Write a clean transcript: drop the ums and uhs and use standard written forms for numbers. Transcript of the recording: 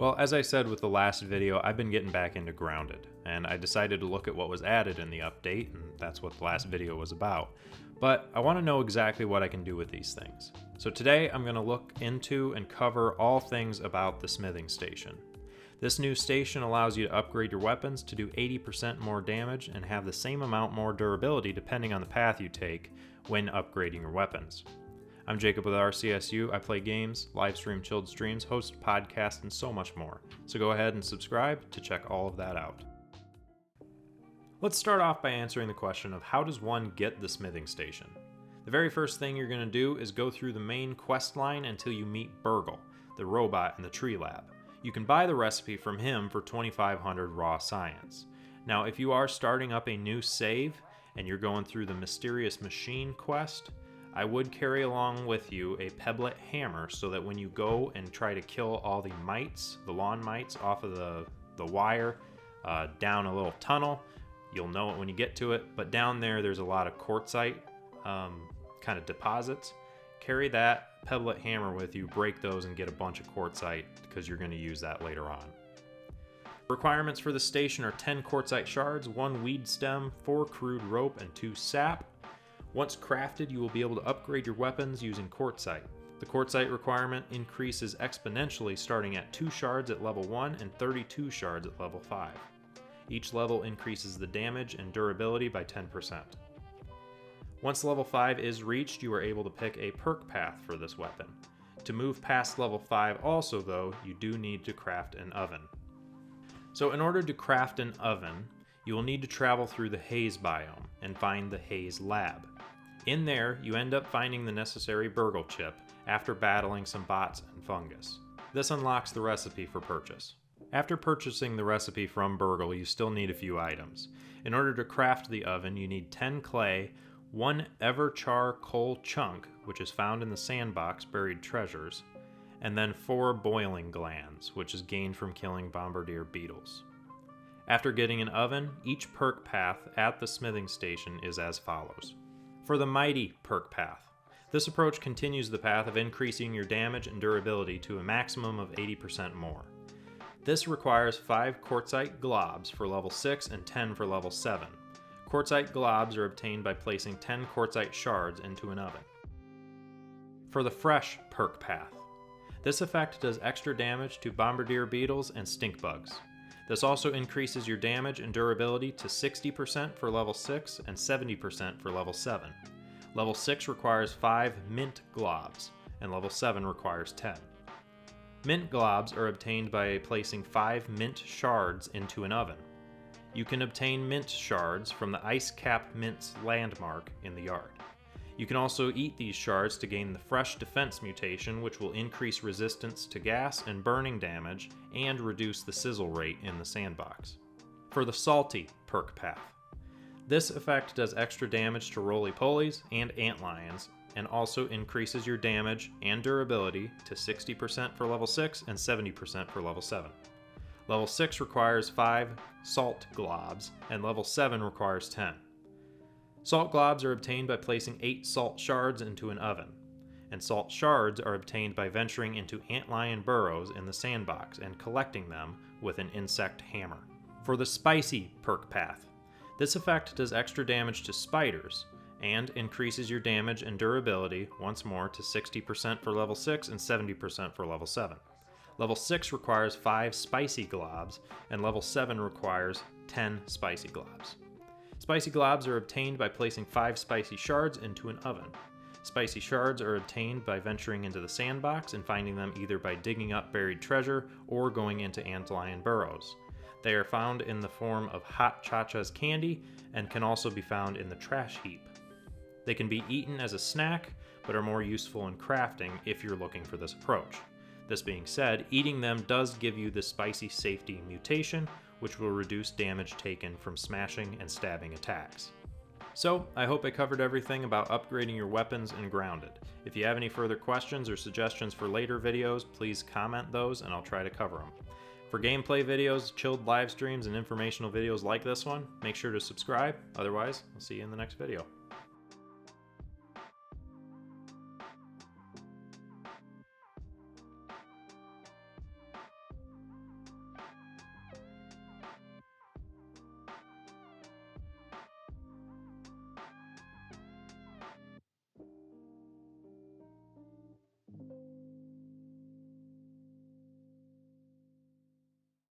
Well, as I said with the last video, I've been getting back into Grounded, and I decided to look at what was added in the update, and that's what the last video was about. But I want to know exactly what I can do with these things. So today I'm going to look into and cover all things about the smithing station. This new station allows you to upgrade your weapons to do 80% more damage and have the same amount more durability depending on the path you take when upgrading your weapons. I'm Jacob with RCSU. I play games, live stream chilled streams, host podcasts, and so much more. So go ahead and subscribe to check all of that out. Let's start off by answering the question of how does one get the smithing station? The very first thing you're going to do is go through the main quest line until you meet Burgle, the robot in the tree lab. You can buy the recipe from him for 2,500 raw science. Now, if you are starting up a new save and you're going through the mysterious machine quest, I would carry along with you a pebblet hammer so that when you go and try to kill all the mites, the lawn mites off of the wire down a little tunnel, you'll know it when you get to it, but down there's a lot of quartzite kind of deposits. Carry that pebblet hammer with you, break those, and get a bunch of quartzite because you're going to use that later on. Requirements for the station are 10 quartzite shards, 1 weed stem, 4 crude rope, and 2 sap. Once crafted, you will be able to upgrade your weapons using quartzite. The quartzite requirement increases exponentially starting at 2 shards at level 1 and 32 shards at level 5. Each level increases the damage and durability by 10%. Once level 5 is reached, you are able to pick a perk path for this weapon. To move past level 5 also though, you do need to craft an oven. So in order to craft an oven, you will need to travel through the haze biome and find the haze lab. In there, you end up finding the necessary Burgle chip after battling some bots and fungus. This unlocks the recipe for purchase. After purchasing the recipe from Burgle, you still need a few items. In order to craft the oven, you need 10 clay, 1 Everchar coal chunk, which is found in the sandbox buried treasures, and then 4 boiling glands, which is gained from killing bombardier beetles. After getting an oven, each perk path at the smithing station is as follows. For the mighty perk path, this approach continues the path of increasing your damage and durability to a maximum of 80% more. This requires 5 quartzite globs for level 6 and 10 for level 7. Quartzite globs are obtained by placing 10 quartzite shards into an oven. For the fresh perk path, this effect does extra damage to bombardier beetles and stink bugs. This also increases your damage and durability to 60% for level 6 and 70% for level 7. Level 6 requires 5 mint globs, and level 7 requires 10. Mint globs are obtained by placing 5 mint shards into an oven. You can obtain mint shards from the Ice Cap Mint's landmark in the yard. You can also eat these shards to gain the Fresh Defense mutation, which will increase resistance to gas and burning damage and reduce the sizzle rate in the sandbox. For the salty perk path, this effect does extra damage to roly-polies and antlions and also increases your damage and durability to 60% for level 6 and 70% for level 7. Level 6 requires 5 salt globs and level 7 requires 10. Salt globs are obtained by placing 8 salt shards into an oven, and salt shards are obtained by venturing into antlion burrows in the sandbox and collecting them with an insect hammer. For the spicy perk path, this effect does extra damage to spiders and increases your damage and durability once more to 60% for level 6 and 70% for level 7. Level 6 requires 5 spicy globs, and level 7 requires 10 spicy globs. Spicy globs are obtained by placing 5 spicy shards into an oven. Spicy shards are obtained by venturing into the sandbox and finding them either by digging up buried treasure or going into antlion burrows. They are found in the form of hot Chacha's candy and can also be found in the trash heap. They can be eaten as a snack, but are more useful in crafting if you're looking for this approach. This being said, eating them does give you the spicy safety mutation, which will reduce damage taken from smashing and stabbing attacks. So, I hope I covered everything about upgrading your weapons in Grounded. If you have any further questions or suggestions for later videos, please comment those and I'll try to cover them. For gameplay videos, chilled live streams, and informational videos like this one, make sure to subscribe. Otherwise, I'll see you in the next video.